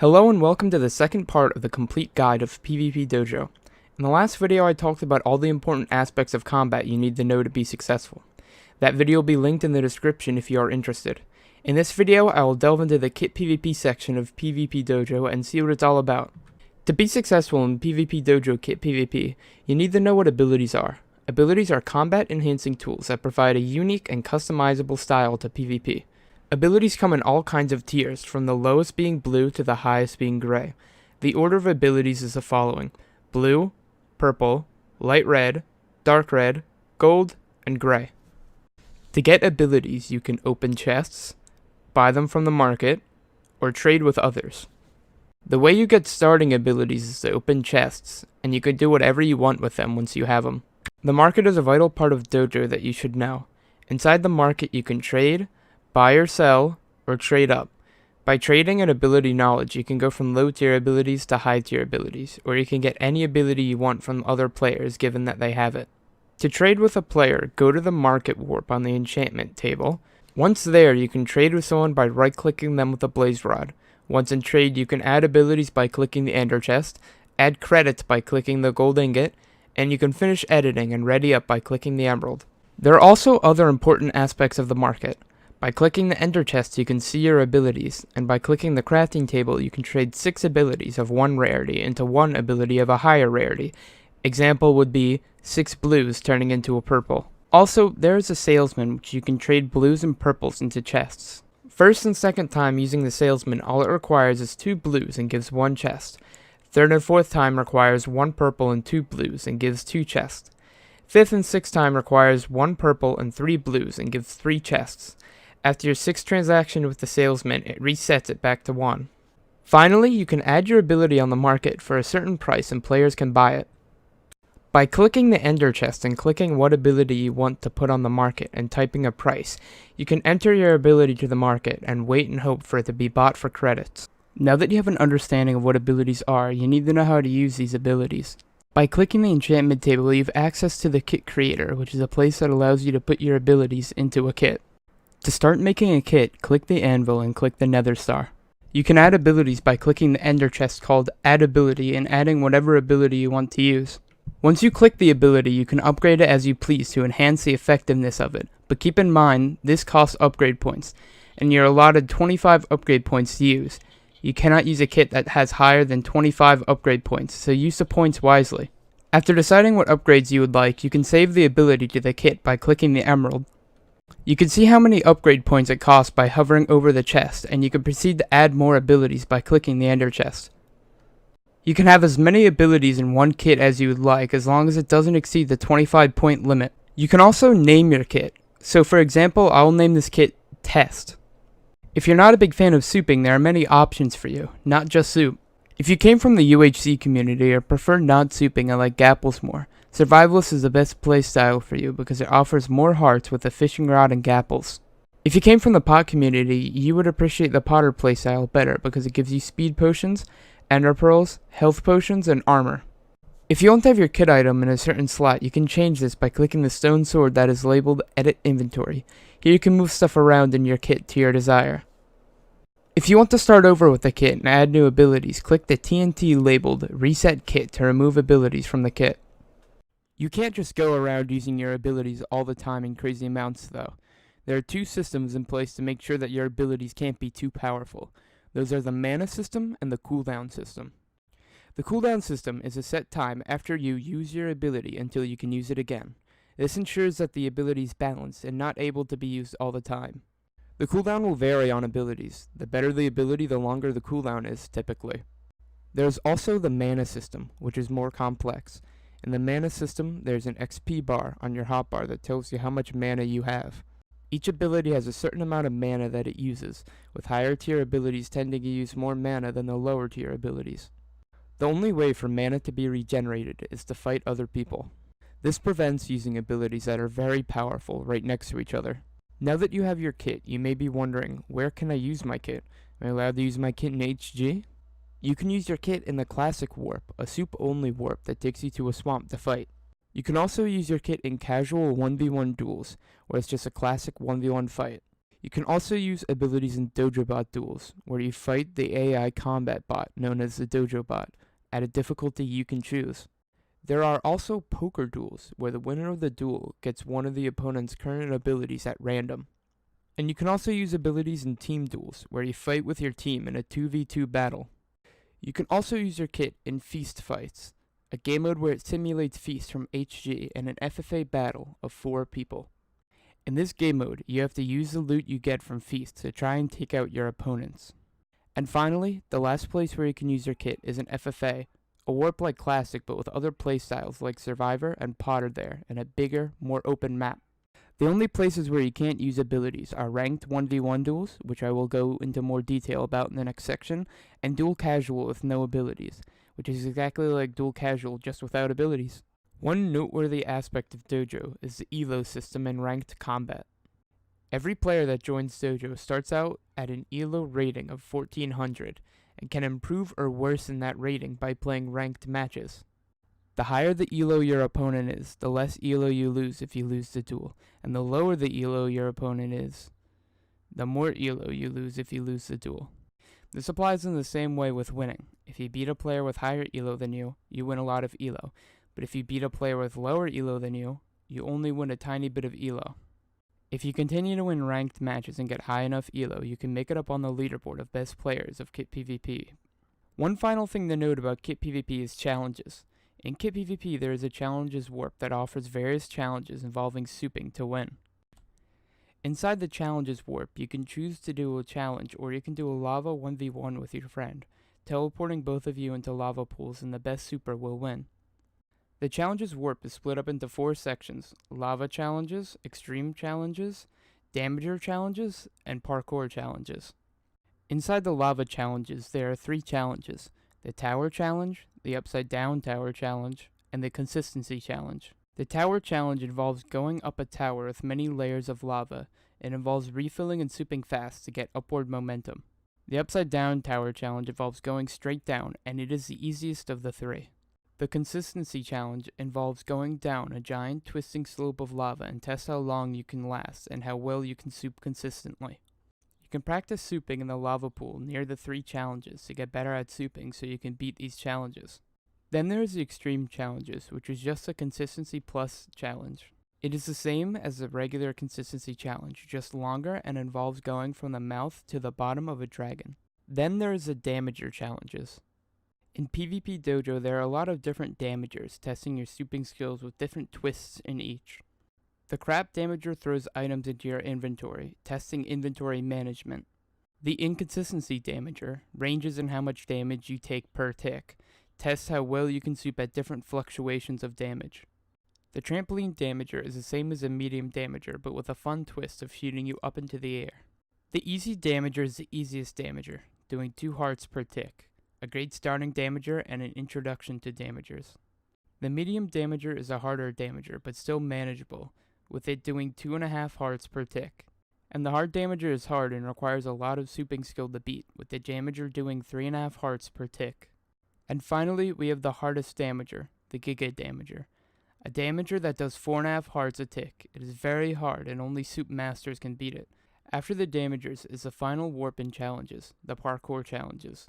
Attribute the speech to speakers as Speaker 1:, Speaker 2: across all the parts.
Speaker 1: Hello and welcome to the second part of the complete guide of PvPDojo. In the last video I talked about all the important aspects of combat you need to know to be successful. That video will be linked in the description if you are interested. In this video I will delve into the KitPvP section of PvPDojo and see what it's all about. To be successful in PvPDojo KitPvP, you need to know what abilities are. Abilities are combat enhancing tools that provide a unique and customizable style to PvP. Abilities come in all kinds of tiers, from the lowest being blue to the highest being gray. The order of abilities is the following: blue, purple, light red, dark red, gold, and gray. To get abilities, you can open chests, buy them from the market, or trade with others. The way you get starting abilities is to open chests, and you can do whatever you want with them once you have them. The market is a vital part of Dojo that you should know. Inside the market you can trade, buy or sell, or trade up. By trading and ability knowledge, you can go from low tier abilities to high tier abilities, or you can get any ability you want from other players given that they have it. To trade with a player, go to the market warp on the enchantment table. Once there, you can trade with someone by right-clicking them with a blaze rod. Once in trade, you can add abilities by clicking the ender chest, add credits by clicking the gold ingot, and you can finish editing and ready up by clicking the emerald. There are also other important aspects of the market. By clicking the ender chest you can see your abilities, and by clicking the crafting table you can trade 6 abilities of 1 rarity into 1 ability of a higher rarity. Example would be 6 blues turning into a purple. Also, there is a salesman which you can trade blues and purples into chests. First and second time using the salesman, all it requires is 2 blues and gives 1 chest. Third and fourth time requires 1 purple and 2 blues and gives 2 chests. Fifth and sixth time requires 1 purple and 3 blues and gives 3 chests. After your 6th transaction with the salesman, it resets it back to 1. Finally, you can add your ability on the market for a certain price and players can buy it. By clicking the ender chest and clicking what ability you want to put on the market and typing a price, you can enter your ability to the market and wait and hope for it to be bought for credits. Now that you have an understanding of what abilities are, you need to know how to use these abilities. By clicking the enchantment table, you have access to the kit creator, which is a place that allows you to put your abilities into a kit. To start making a kit, click the anvil and click the nether star. You can add abilities by clicking the ender chest called Add Ability and adding whatever ability you want to use. Once you click the ability, you can upgrade it as you please to enhance the effectiveness of it, but keep in mind this costs upgrade points, and you're allotted 25 upgrade points to use. You cannot use a kit that has higher than 25 upgrade points, so use the points wisely. After deciding what upgrades you would like, you can save the ability to the kit by clicking the emerald. You can see how many upgrade points it costs by hovering over the chest, and you can proceed to add more abilities by clicking the ender chest. You can have as many abilities in one kit as you would like, as long as it doesn't exceed the 25 point limit. You can also name your kit. So for example, I will name this kit Test. If you're not a big fan of souping, there are many options for you, not just soup. If you came from the UHC community or prefer not souping and like gapples more, Survivalist is the best playstyle for you because it offers more hearts with a fishing rod and gapples. If you came from the pot community, you would appreciate the potter playstyle better because it gives you speed potions, ender pearls, health potions, and armor. If you won't have your kit item in a certain slot, you can change this by clicking the stone sword that is labeled Edit Inventory. Here you can move stuff around in your kit to your desire. If you want to start over with the kit and add new abilities, click the TNT labeled Reset Kit to remove abilities from the kit. You can't just go around using your abilities all the time in crazy amounts though. There are 2 systems in place to make sure that your abilities can't be too powerful. Those are the mana system and the cooldown system. The cooldown system is a set time after you use your ability until you can use it again. This ensures that the ability is balanced and not able to be used all the time. The cooldown will vary on abilities. The better the ability, the longer the cooldown is, typically. There's also the mana system, which is more complex. In the mana system, there's an XP bar on your hotbar that tells you how much mana you have. Each ability has a certain amount of mana that it uses, with higher tier abilities tending to use more mana than the lower tier abilities. The only way for mana to be regenerated is to fight other people. This prevents using abilities that are very powerful right next to each other. Now that you have your kit, you may be wondering, where can I use my kit? Am I allowed to use my kit in HG? You can use your kit in the Classic Warp, a soup-only warp that takes you to a swamp to fight. You can also use your kit in casual 1v1 duels, where it's just a classic 1v1 fight. You can also use abilities in Dojo bot duels, where you fight the AI combat bot known as the Dojo bot, at a difficulty you can choose. There are also poker duels, where the winner of the duel gets one of the opponent's current abilities at random. And you can also use abilities in team duels, where you fight with your team in a 2v2 battle. You can also use your kit in Feast Fights, a game mode where it simulates Feast from HG in an FFA battle of 4 people. In this game mode, you have to use the loot you get from Feast to try and take out your opponents. And finally, the last place where you can use your kit is in FFA, a warp-like classic but with other playstyles like Survivor and Potter there, and a bigger, more open map. The only places where you can't use abilities are ranked 1v1 duels, which I will go into more detail about in the next section, and dual casual with no abilities, which is exactly like dual casual just without abilities. One noteworthy aspect of Dojo is the elo system in ranked combat. Every player that joins Dojo starts out at an elo rating of 1400 and can improve or worsen that rating by playing ranked matches. The higher the elo your opponent is, the less elo you lose if you lose the duel, and the lower the elo your opponent is, the more elo you lose if you lose the duel. This applies in the same way with winning. If you beat a player with higher elo than you win a lot of elo, but if you beat a player with lower elo than you only win a tiny bit of elo. If you continue to win ranked matches and get high enough elo, you can make it up on the leaderboard of best players of KitPvP. One final thing to note about KitPvP is challenges. In KitPvP, there is a challenges warp that offers various challenges involving souping to win. Inside the challenges warp, you can choose to do a challenge, or you can do a lava 1v1 with your friend, teleporting both of you into lava pools, and the best super will win. The challenges warp is split up into 4 sections: lava challenges, extreme challenges, damager challenges, and parkour challenges. Inside the lava challenges, there are 3 challenges: the tower challenge, the upside down tower challenge, and the consistency challenge. The tower challenge involves going up a tower with many layers of lava. It involves refilling and souping fast to get upward momentum. The upside down tower challenge involves going straight down, and it is the easiest of the 3. The consistency challenge involves going down a giant twisting slope of lava and test how long you can last and how well you can soup consistently. You can practice souping in the lava pool near the 3 challenges to get better at souping so you can beat these challenges. Then there is the extreme challenges, which is just a consistency plus challenge. It is the same as the regular consistency challenge, just longer, and involves going from the mouth to the bottom of a dragon. Then there is the damager challenges. In PvPDojo, there are a lot of different damagers, testing your souping skills with different twists in each. The crap damager throws items into your inventory, testing inventory management. The inconsistency damager ranges in how much damage you take per tick, tests how well you can soup at different fluctuations of damage. The trampoline damager is the same as a medium damager, but with a fun twist of shooting you up into the air. The easy damager is the easiest damager, doing 2 hearts per tick, a great starting damager and an introduction to damagers. The medium damager is a harder damager, but still manageable, with it doing 2.5 hearts per tick. And the hard damager is hard and requires a lot of souping skill to beat, with the damager doing 3.5 hearts per tick. And finally, we have the hardest damager, the Giga Damager. A damager that does 4.5 hearts a tick. It is very hard and only soup masters can beat it. After the damagers is the final warp in challenges, the parkour challenges.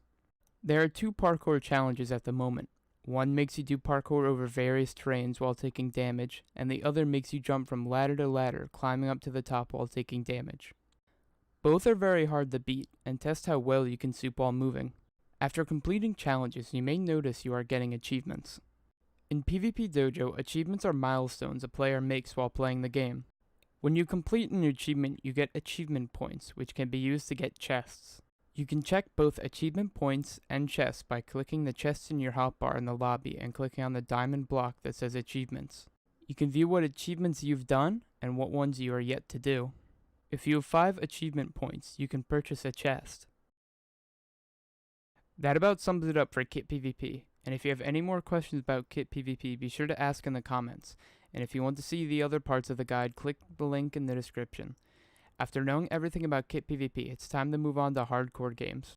Speaker 1: There are 2 parkour challenges at the moment. One makes you do parkour over various terrains while taking damage, and the other makes you jump from ladder to ladder, climbing up to the top while taking damage. Both are very hard to beat, and test how well you can soup while moving. After completing challenges, you may notice you are getting achievements. In PvPDojo, achievements are milestones a player makes while playing the game. When you complete an achievement, you get achievement points, which can be used to get chests. You can check both achievement points and chests by clicking the chests in your hotbar in the lobby and clicking on the diamond block that says achievements. You can view what achievements you've done and what ones you are yet to do. If you have 5 achievement points, you can purchase a chest. That about sums it up for KitPvP, and if you have any more questions about KitPvP, be sure to ask in the comments, and if you want to see the other parts of the guide, click the link in the description. After knowing everything about KitPvP, it's time to move on to hardcore games.